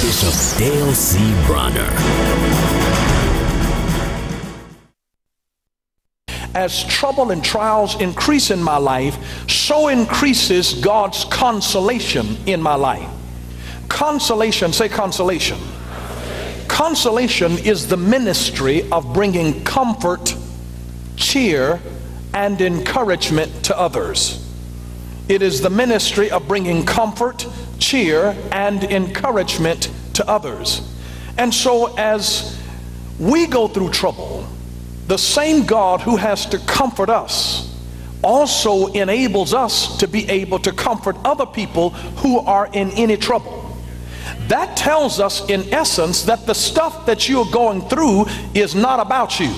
Bishop Dale C. Bronner. As trouble and trials increase in my life, so increases God's consolation in my life. Consolation, say consolation. Consolation is the ministry of bringing comfort, cheer, and encouragement to others. It is the ministry of bringing comfort, cheer, and encouragement to others. And so as we go through trouble, the same God who has to comfort us also enables us to be able to comfort other people who are in any trouble. That tells us in essence that the stuff that you're going through is not about you.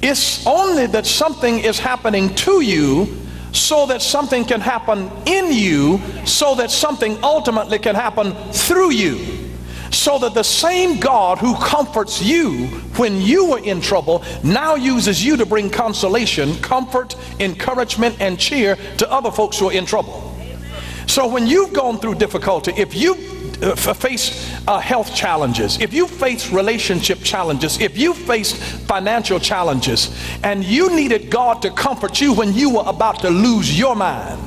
It's only that something is happening to you so that something can happen in you, so that something ultimately can happen through you. So that the same God who comforts you when you were in trouble now uses you to bring consolation, comfort, encouragement, and cheer to other folks who are in trouble. So when you've gone through difficulty, if you faced health challenges, if you faced relationship challenges, if you faced financial challenges, and you needed God to comfort you when you were about to lose your mind,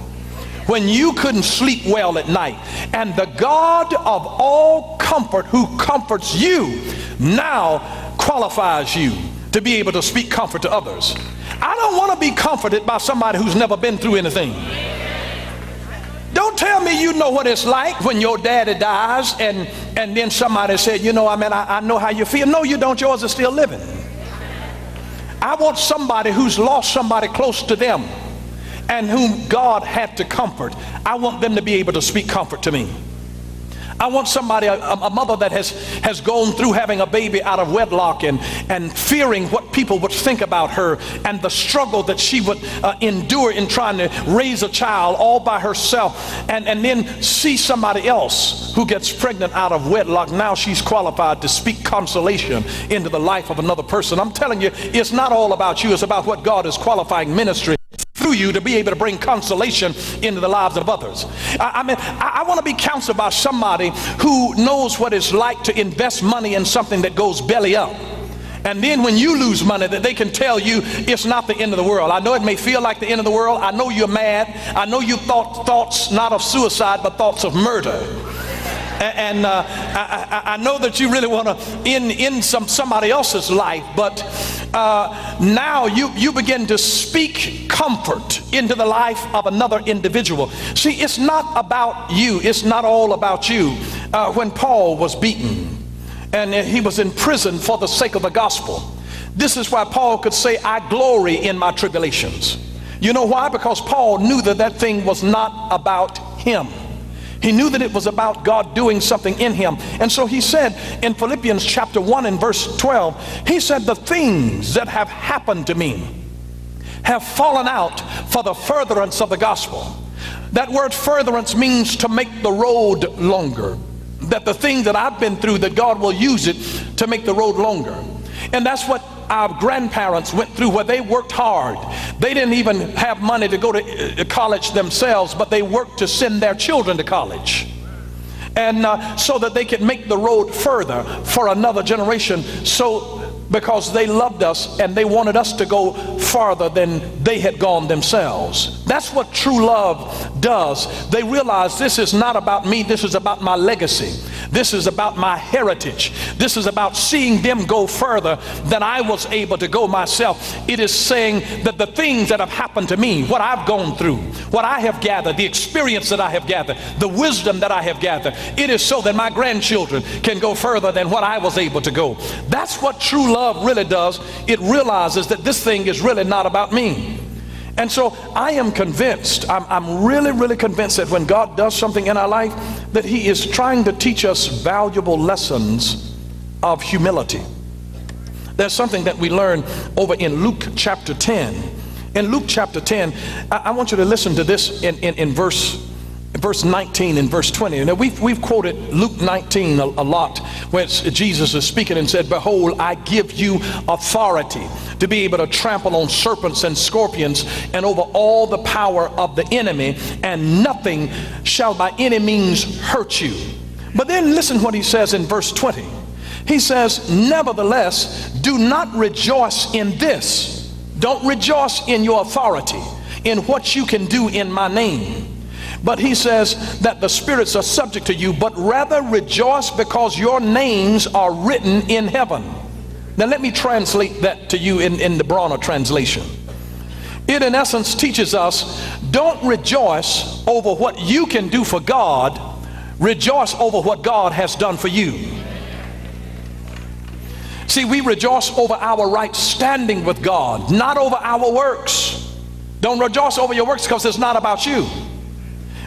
when you couldn't sleep well at night, and the God of all comfort who comforts you now qualifies you to be able to speak comfort to others. I don't want to be comforted by somebody who's never been through anything. Don't tell me you know what it's like when your daddy dies and then somebody said, you know, I know how you feel. No, you don't. Yours is still living. I want somebody who's lost somebody close to them and whom God had to comfort. I want them to be able to speak comfort to me. I want somebody, a mother that has gone through having a baby out of wedlock and fearing what people would think about her and the struggle that she would endure in trying to raise a child all by herself, and then see somebody else who gets pregnant out of wedlock. Now she's qualified to speak consolation into the life of another person. I'm telling you, it's not all about you. It's about what God is qualifying ministry through you to be able to bring consolation into the lives of others. I want to be counseled by somebody who knows what it's like to invest money in something that goes belly up. And then when you lose money, that they can tell you it's not the end of the world. I know it may feel like the end of the world. I know you're mad. I know you thought thoughts not of suicide, but thoughts of murder. And I know that you really want to end somebody else's life, but now you begin to speak comfort into the life of another individual. See, it's not about you. It's not all about you. When Paul was beaten and he was in prison for the sake of the gospel, this is why Paul could say, I glory in my tribulations. You know why? Because Paul knew that that thing was not about him. He knew that it was about God doing something in him. And so he said in Philippians chapter 1 and verse 12, he said, the things that have happened to me have fallen out for the furtherance of the gospel. That word furtherance means to make the road longer. That the thing that I've been through, that God will use it to make the road longer. And that's what our grandparents went through, where they worked hard. They didn't even have money to go to college themselves, but they worked to send their children to college. And so that they could make the road further for another generation. So because they loved us and they wanted us to go farther than they had gone themselves. That's what true love does. They realize this is not about me, this is about my legacy. This is about my heritage. This is about seeing them go further than I was able to go myself. It is saying that the things that have happened to me, what I've gone through, what I have gathered, the experience that I have gathered, the wisdom that I have gathered, it is so that my grandchildren can go further than what I was able to go. That's what true love really does. It realizes that this thing is really not about me. And so I am convinced, I'm really convinced that when God does something in our life, that he is trying to teach us valuable lessons of humility. There's something that we learn over in Luke chapter 10. In Luke chapter 10, I want you to listen to this in verse 19 and verse 20. Now we've quoted Luke 19 a lot, where Jesus is speaking and said, behold, I give you authority to be able to trample on serpents and scorpions and over all the power of the enemy, and nothing shall by any means hurt you. But then listen what he says in verse 20. He says, nevertheless, do not rejoice in this. Don't rejoice in your authority, in what you can do in my name. But he says that the spirits are subject to you, but rather rejoice because your names are written in heaven. Now let me translate that to you in the برونر translation. It in essence teaches us, don't rejoice over what you can do for God, rejoice over what God has done for you. See, we rejoice over our right standing with God, not over our works. Don't rejoice over your works because it's not about you.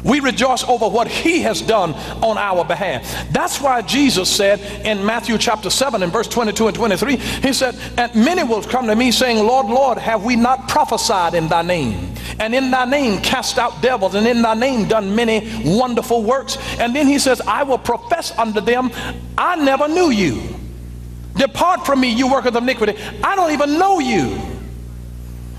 We rejoice over what he has done on our behalf. That's why Jesus said in Matthew chapter 7 and verse 22 and 23, he said, and many will come to me saying, Lord, Lord, have we not prophesied in thy name? And in thy name cast out devils, and in thy name done many wonderful works. And then he says, I will profess unto them, I never knew you. Depart from me, you workers of iniquity. I don't even know you.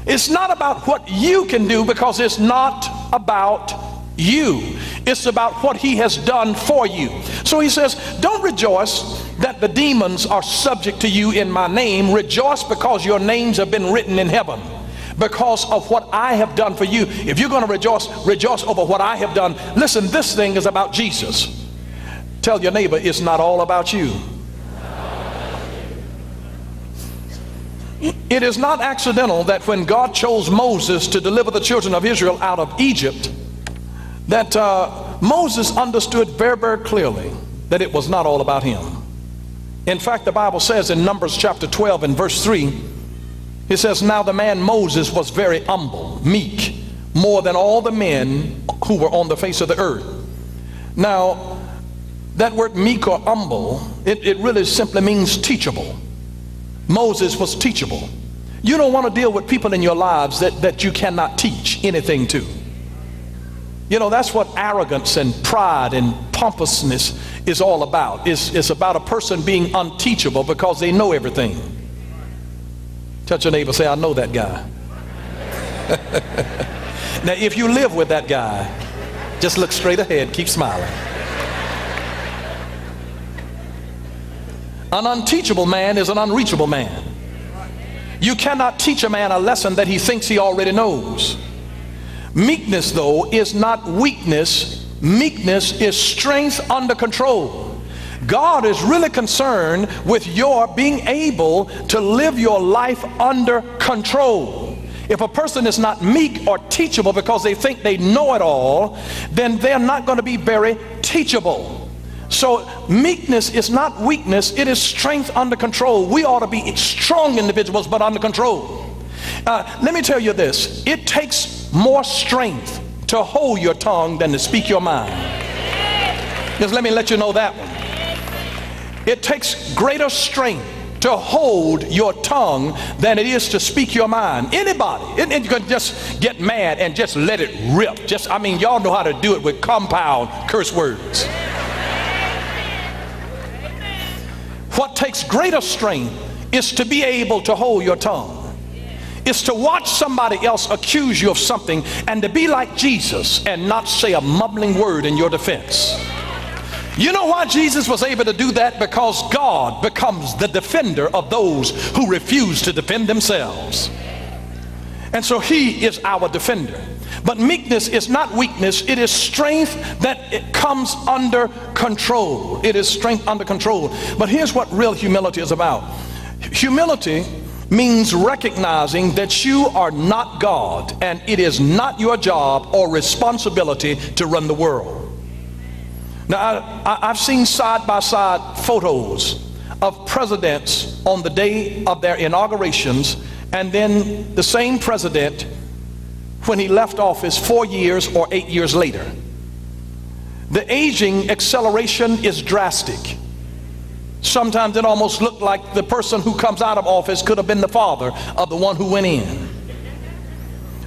It's not about what you can do, because it's not about you. It's about what he has done for you. So he says, don't rejoice that the demons are subject to you in my name. Rejoice because your names have been written in heaven, because of what I have done for you. If you're going to rejoice, rejoice over what I have done. Listen, this thing is about Jesus. Tell your neighbor, it's not all about you. It is not accidental that when God chose Moses to deliver the children of Israel out of Egypt, that Moses understood very, very clearly that it was not all about him. In fact, the Bible says in Numbers chapter 12 and verse 3, it says, now the man Moses was very humble, meek, more than all the men who were on the face of the earth. Now, that word meek or humble, it really simply means teachable. Moses was teachable. You don't want to deal with people in your lives that you cannot teach anything to. You know, that's what arrogance and pride and pompousness is all about. It's about a person being unteachable because they know everything. Touch your neighbor, say, I know that guy. Now, if you live with that guy, just look straight ahead, keep smiling. An unteachable man is an unreachable man. You cannot teach a man a lesson that he thinks he already knows. Meekness, though, is not weakness. Meekness is strength under control. God is really concerned with your being able to live your life under control. If a person is not meek or teachable because they think they know it all, then they're not going to be very teachable. So meekness is not weakness, it is strength under control. We ought to be strong individuals, but under control. Let me tell you this, it takes more strength to hold your tongue than to speak your mind. Just let me let you know that one. It takes greater strength to hold your tongue than it is to speak your mind. Anybody, and you can just get mad and just let it rip. I mean, y'all know how to do it with compound curse words. What takes greater strength is to be able to hold your tongue. It's to watch somebody else accuse you of something and to be like Jesus and not say a mumbling word in your defense. You know why Jesus was able to do that? Because God becomes the defender of those who refuse to defend themselves. And so he is our defender. But meekness is not weakness, it is strength that it comes under control. It is strength under control. But here's what real humility is about. Humility means recognizing that you are not God and it is not your job or responsibility to run the world. Now, I've seen side-by-side photos of presidents on the day of their inaugurations, and then the same president when he left office 4 years or 8 years later. The aging acceleration is drastic. Sometimes it almost looked like the person who comes out of office could have been the father of the one who went in.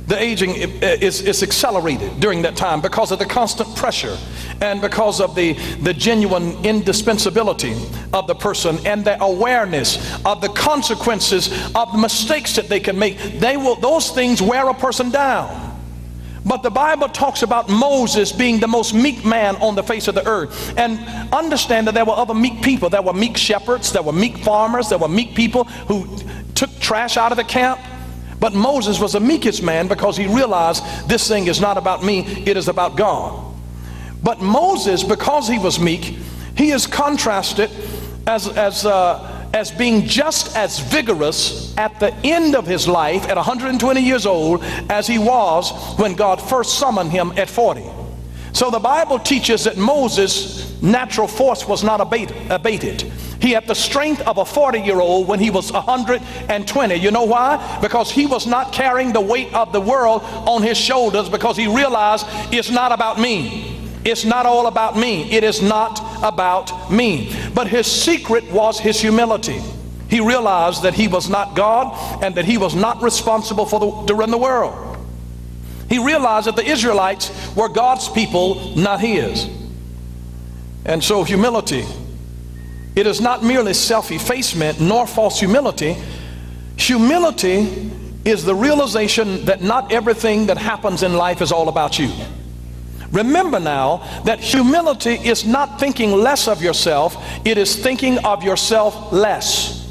The aging is accelerated during that time because of the constant pressure and because of the genuine indispensability of the person and the awareness of the consequences of the mistakes that they can make. Those things wear a person down. But the Bible talks about Moses being the most meek man on the face of the earth. And understand that there were other meek people. There were meek shepherds, there were meek farmers, there were meek people who took trash out of the camp. But Moses was the meekest man because he realized this thing is not about me, it is about God. But Moses, because he was meek, he is contrasted as being just as vigorous at the end of his life at 120 years old as he was when God first summoned him at 40. So the Bible teaches that Moses' natural force was not abated. He had the strength of a 40-year-old when he was 120. You know why? Because he was not carrying the weight of the world on his shoulders, because he realized it's not about me. It's not all about me. It is not about me. But his secret was his humility. He realized that he was not God and that he was not responsible to run the world. He realized that the Israelites were God's people, not his. And so humility, it is not merely self-effacement nor false humility. Humility is the realization that not everything that happens in life is all about you. Remember now that humility is not thinking less of yourself, it is thinking of yourself less.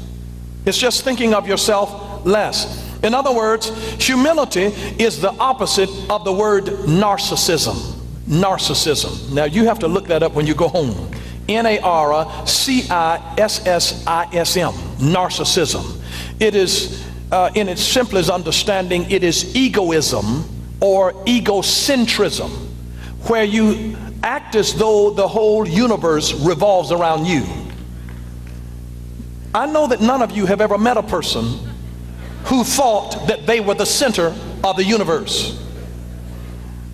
It's just thinking of yourself less. In other words, humility is the opposite of the word narcissism. Narcissism. Now you have to look that up when you go home. N-A-R-C-I-S-S-I-S-M. Narcissism. It is, in its simplest understanding, it is egoism or egocentrism, where you act as though the whole universe revolves around you. I know that none of you have ever met a person who thought that they were the center of the universe.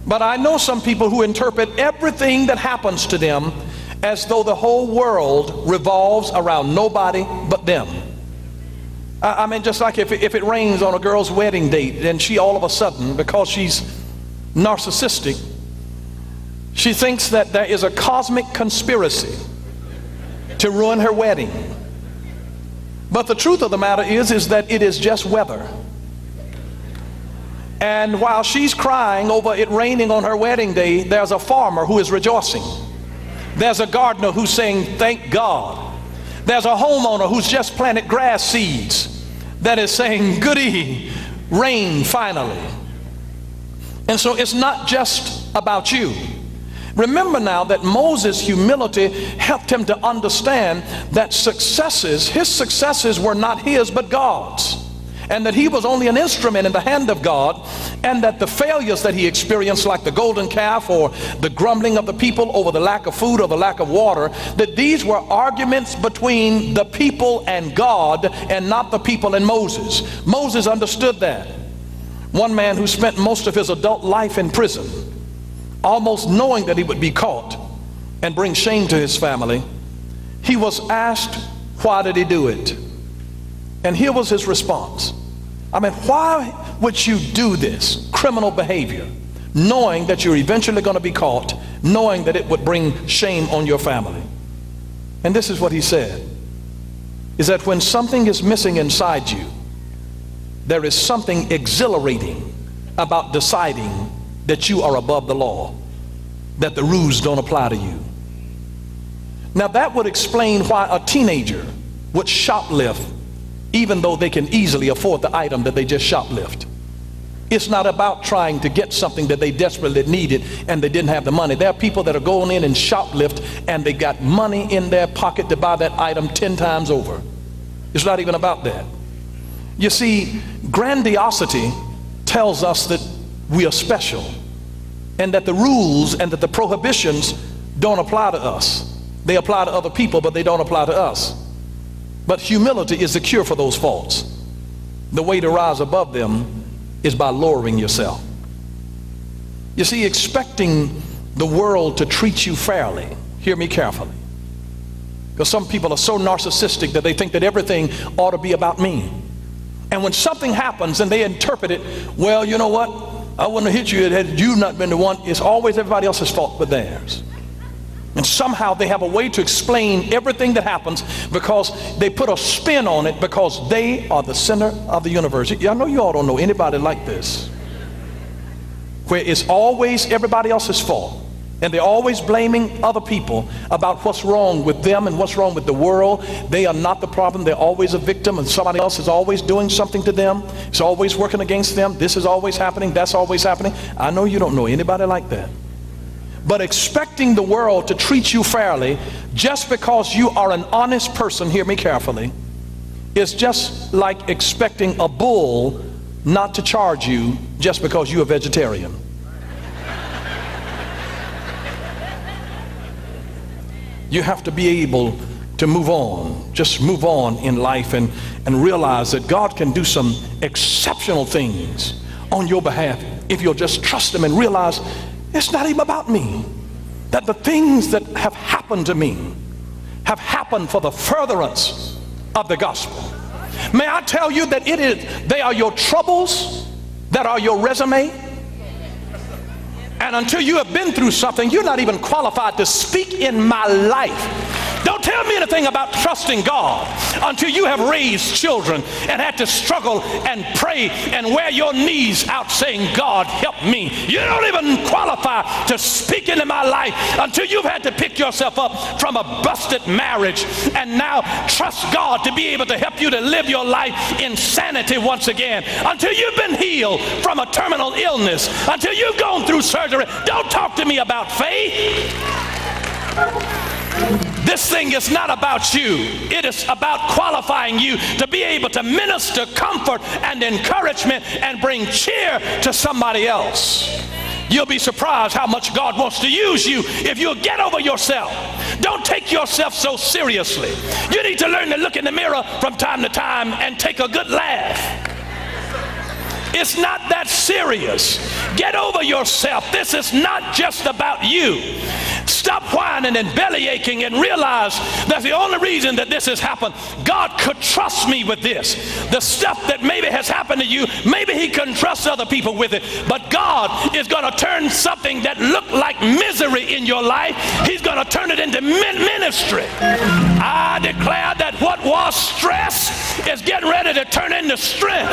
But I know some people who interpret everything that happens to them as though the whole world revolves around nobody but them. I mean, just like if it rains on a girl's wedding date, and she all of a sudden, because she's narcissistic, she thinks that there is a cosmic conspiracy to ruin her wedding. But the truth of the matter is that it is just weather. And while she's crying over it raining on her wedding day, there's a farmer who is rejoicing. There's a gardener who's saying, thank God. There's a homeowner who's just planted grass seeds that is saying, goody, rain finally. And so it's not just about you. Remember now that Moses' humility helped him to understand that his successes were not his but God's, and that he was only an instrument in the hand of God, and that the failures that he experienced, like the golden calf or the grumbling of the people over the lack of food or the lack of water, that these were arguments between the people and God and not the people and Moses. Moses understood that. One man who spent most of his adult life in prison, almost knowing that he would be caught and bring shame to his family, he was asked, why did he do it? And here was his response. I mean, why would you do this criminal behavior, knowing that you're eventually going to be caught, knowing that it would bring shame on your family? And this is what he said, is that when something is missing inside you, there is something exhilarating about deciding that you are above the law, that the rules don't apply to you. Now that would explain why a teenager would shoplift even though they can easily afford the item that they just shoplift. It's not about trying to get something that they desperately needed and they didn't have the money. There are people that are going in and shoplift and they got money in their pocket to buy that item 10 times over. It's not even about that. You see, grandiosity tells us that we are special, and that the rules and that the prohibitions don't apply to us. They apply to other people, but they don't apply to us. But humility is the cure for those faults. The way to rise above them is by lowering yourself. You see, expecting the world to treat you fairly, hear me carefully, because some people are so narcissistic that they think that everything ought to be about me. And when something happens and they interpret it, well, you know what? I wouldn't have hit you had you not been the one. It's always everybody else's fault but theirs. And somehow they have a way to explain everything that happens because they put a spin on it, because they are the center of the universe. I know you all don't know anybody like this. where it's always everybody else's fault. And they're always blaming other people about what's wrong with them and what's wrong with the world. They are not the problem. They're always a victim, and somebody else is always doing something to them. It's always working against them. This is always happening. That's always happening. I know you don't know anybody like that. But expecting the world to treat you fairly just because you are an honest person, hear me carefully, is just like expecting a bull not to charge you just because you're a vegetarian. You have to be able to move on, just move on in life, and realize that God can do some exceptional things on your behalf if you'll just trust Him and realize it's not even about me. That the things that have happened to me have happened for the furtherance of the gospel. May I tell you that they are your troubles that are your resume. And until you have been through something, you're not even qualified to speak in my life. Don't tell me anything about trusting God until you have raised children and had to struggle and pray and wear your knees out saying, God, help me. You don't even qualify to speak into my life until you've had to pick yourself up from a busted marriage and now trust God to be able to help you to live your life in sanity once again. Until you've been healed from a terminal illness, until you've gone through surgery. Don't talk to me about faith. This thing is not about you. It is about qualifying you to be able to minister comfort and encouragement and bring cheer to somebody else. You'll be surprised how much God wants to use you if you'll get over yourself. Don't take yourself so seriously. You need to learn to look in the mirror from time to time and take a good laugh. It's not that serious. Get over yourself. This is not just about you. Stop whining and belly aching and realize that's the only reason that this has happened. God could trust me with this. The stuff that maybe has happened to you, maybe He couldn't trust other people with it. But God is going to turn something that looked like misery in your life, He's going to turn it into ministry. I declare that what was stress is getting ready to turn into strength.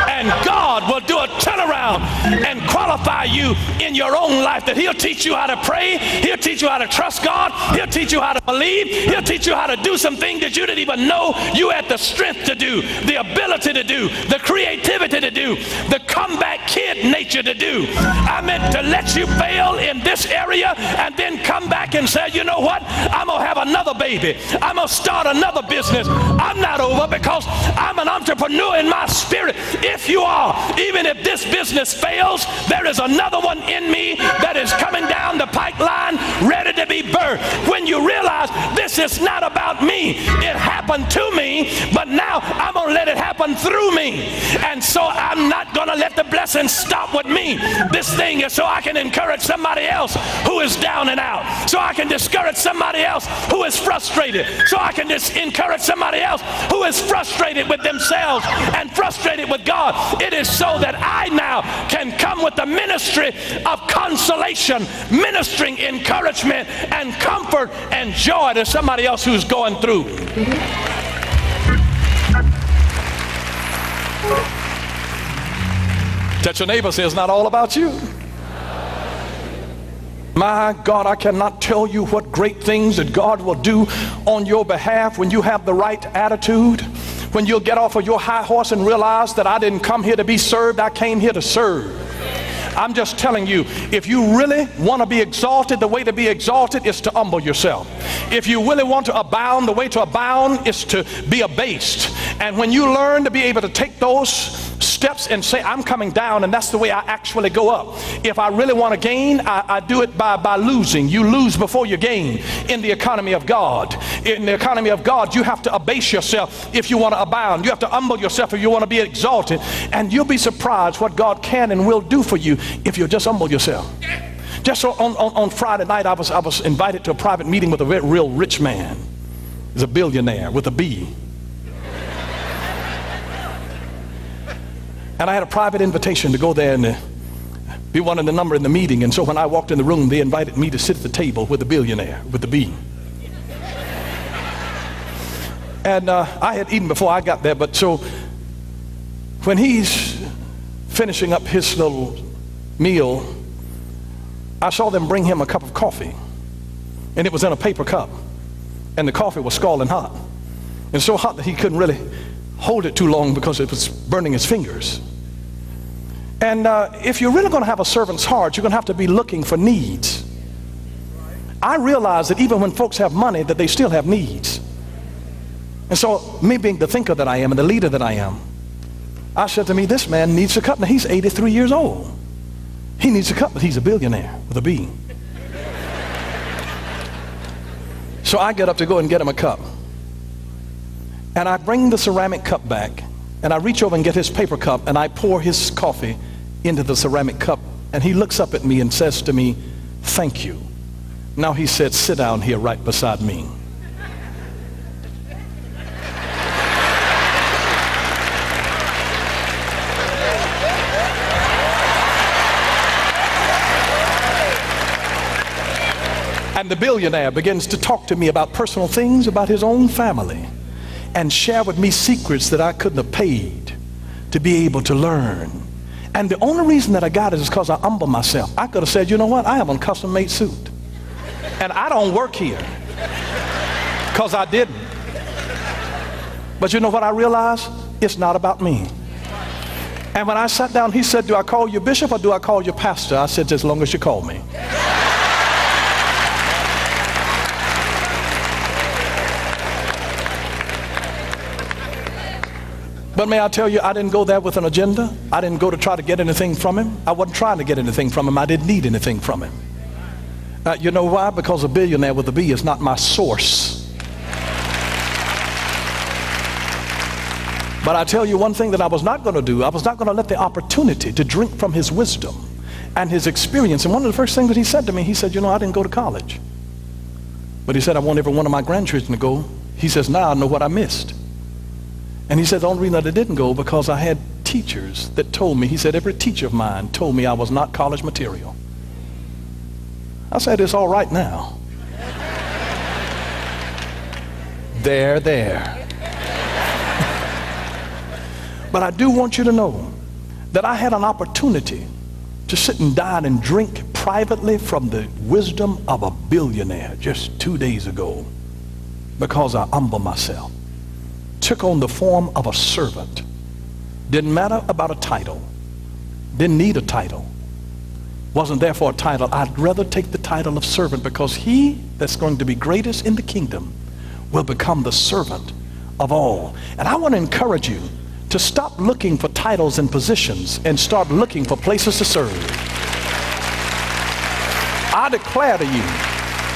And God will do a turnaround and qualify you in your own life, that He'll teach you how to pray, He'll teach you how to trust God, He'll teach you how to believe, He'll teach you how to do some things that you didn't even know you had the strength to do, the ability to do, the creativity to do, the comeback kid nature to do. I meant to let you fail in this area and then come back and say, you know what, I'm going to have another baby, I'm going to start another business. I'm not over because I'm an entrepreneur in my spirit. If you are, even if this business fails, there is another one in me that is coming down the pipeline ready to be birthed. When you realize this is not about me, it happened to me, but now I'm going to let it happen through me. And so I'm not going to let the blessing stop with me. This thing is so I can encourage somebody else who is down and out, so I can discourage somebody else who is frustrated, so I can encourage somebody else who is frustrated with themselves and frustrated with God. It is so that I now can come with the ministry of consolation, ministering encouragement and comfort and joy to somebody else who's going through. Touch your neighbor, say it's not all about you. My God, I cannot tell you what great things that God will do on your behalf when you have the right attitude. When you'll get off of your high horse and realize that I didn't come here to be served, I came here to serve. I'm just telling you, if you really want to be exalted, the way to be exalted is to humble yourself. If you really want to abound, the way to abound is to be abased. And when you learn to be able to take those steps and say, I'm coming down, and that's the way I actually go up. If I really want to gain, I do it by losing. You lose before you gain in the economy of God. In the economy of God, you have to abase yourself if you want to abound. You have to humble yourself if you want to be exalted. And you'll be surprised what God can and will do for you if you just humble yourself. Just on Friday night, I was invited to a private meeting with a real rich man. He's a billionaire with a B. And I had a private invitation to go there and be one of the number in the meeting. And so when I walked in the room, they invited me to sit at the table with the billionaire with the B. And I had eaten before I got there, but so when he's finishing up his little meal, I saw them bring him a cup of coffee, and it was in a paper cup, and the coffee was scalding hot, and so hot that he couldn't really hold it too long because it was burning his fingers. And if you're really going to have a servant's heart, you're going to have to be looking for needs. I realize that even when folks have money, that they still have needs. And so, me being the thinker that I am and the leader that I am, I said to me, this man needs a cup. Now, he's 83 years old. He needs a cup, but he's a billionaire with a B. So I get up to go and get him a cup. And I bring the ceramic cup back, and I reach over and get his paper cup, and I pour his coffee into the ceramic cup. And he looks up at me and says to me, thank you. Now he said, sit down here right beside me. And the billionaire begins to talk to me about personal things, about his own family, and share with me secrets that I couldn't have paid to be able to learn. And the only reason that I got it is because I humble myself. I could have said, you know what, I have a custom-made suit, and I don't work here, because I didn't. But you know what I realized? It's not about me. And when I sat down, he said, do I call you bishop or do I call you pastor? I said, as long as you call me. But may I tell you, I didn't go there with an agenda. I didn't go to try to get anything from him. I wasn't trying to get anything from him. I didn't need anything from him. You know why? Because a billionaire with a B is not my source. But I tell you one thing that I was not going to do. I was not going to let the opportunity to drink from his wisdom and his experience. And one of the first things that he said to me, he said, you know, I didn't go to college. But he said, I want every one of my grandchildren to go. He says, now I know what I missed. And he said, the only reason that I didn't go because I had teachers that told me, he said, every teacher of mine told me I was not college material. I said, it's all right now. There. But I do want you to know that I had an opportunity to sit and dine and drink privately from the wisdom of a billionaire just 2 days ago because I humbled myself. Took on the form of a servant. Didn't matter about a title. Didn't need a title. Wasn't there for a title. I'd rather take the title of servant because he that's going to be greatest in the kingdom will become the servant of all. And I want to encourage you to stop looking for titles and positions and start looking for places to serve. I declare to you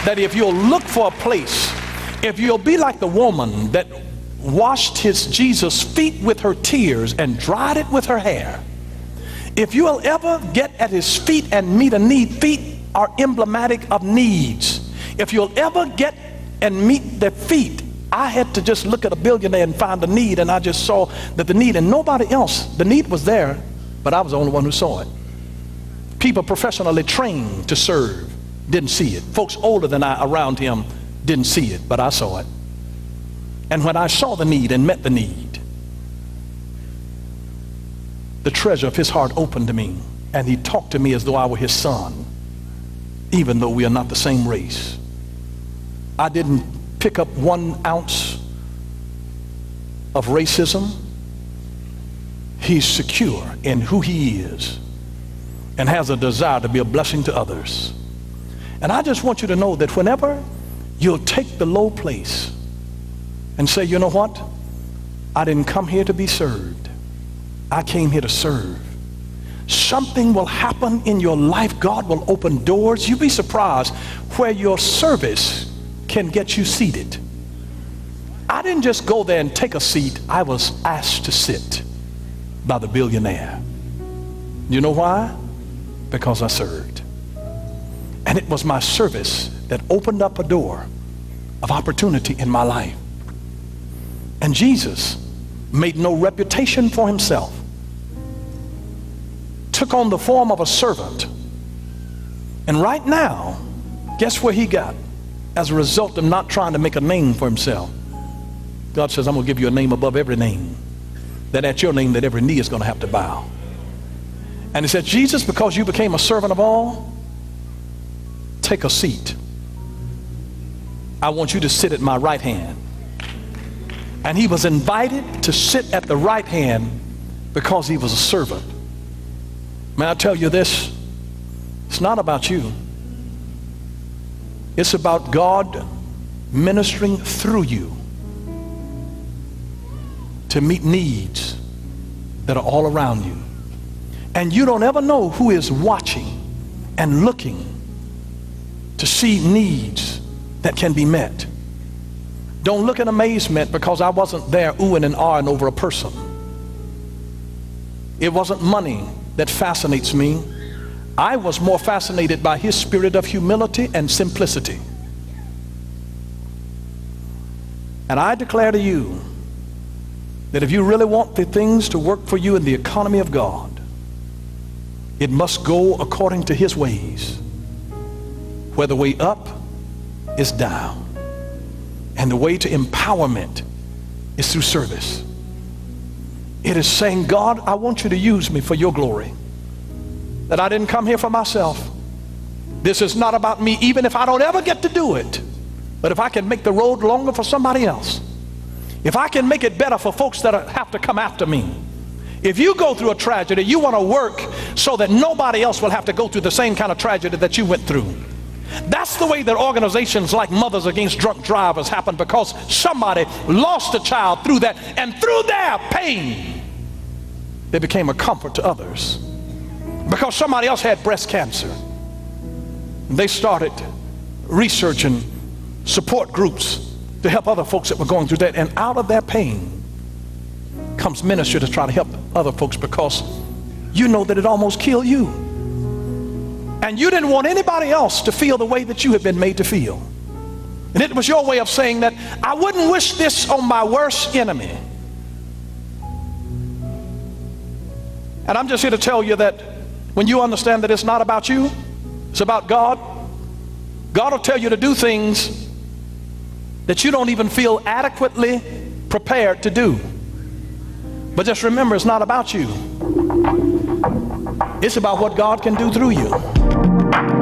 that if you'll look for a place, if you'll be like the woman that washed Jesus' feet with her tears and dried it with her hair, if you will ever get at his feet and meet a need, feet are emblematic of needs. If you'll ever get and meet the feet, I had to just look at a billionaire and find a need, and I just saw that the need, and nobody else, the need was there, but I was the only one who saw it. People professionally trained to serve didn't see it. Folks older than I around him didn't see it, but I saw it. And when I saw the need and met the need, the treasure of his heart opened to me, and he talked to me as though I were his son, even though we are not the same race. I didn't pick up 1 ounce of racism. He's secure in who he is and has a desire to be a blessing to others. And I just want you to know that whenever you'll take the low place and say, you know what? I didn't come here to be served. I came here to serve. Something will happen in your life. God will open doors. You'll be surprised where your service can get you seated. I didn't just go there and take a seat. I was asked to sit by the billionaire. You know why? Because I served. And it was my service that opened up a door of opportunity in my life. And Jesus made no reputation for himself. Took on the form of a servant. And right now, guess where he got? As a result of not trying to make a name for himself. God says, I'm going to give you a name above every name. That at your name that every knee is going to have to bow. And he said, Jesus, because you became a servant of all, take a seat. I want you to sit at my right hand. And he was invited to sit at the right hand because he was a servant. May I tell you this? It's not about you. It's about God ministering through you to meet needs that are all around you. And you don't ever know who is watching and looking to see needs that can be met. Don't look in amazement because I wasn't there oohing and ahhing over a person. It wasn't money that fascinates me. I was more fascinated by his spirit of humility and simplicity. And I declare to you that if you really want the things to work for you in the economy of God, it must go according to his ways, where the way up is down and the way to empowerment is through service. It is saying, God, I want you to use me for your glory, that I didn't come here for myself. This is not about me, even if I don't ever get to do it. But if I can make the road longer for somebody else, if I can make it better for folks that have to come after me. If you go through a tragedy, you want to work so that nobody else will have to go through the same kind of tragedy that you went through. That's the way that organizations like Mothers Against Drunk Drivers happen, because somebody lost a child through that, and through their pain they became a comfort to others. Because somebody else had breast cancer, they started researching support groups to help other folks that were going through that, and out of their pain comes ministry to try to help other folks, because you know that it almost killed you. And you didn't want anybody else to feel the way that you had been made to feel. And it was your way of saying that I wouldn't wish this on my worst enemy. And I'm just here to tell you that when you understand that it's not about you, it's about God, God will tell you to do things that you don't even feel adequately prepared to do. But just remember, it's not about you. It's about what God can do through you.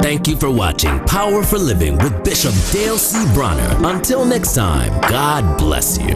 Thank you for watching Power for Living with Bishop Dale C. Bronner. Until next time, God bless you.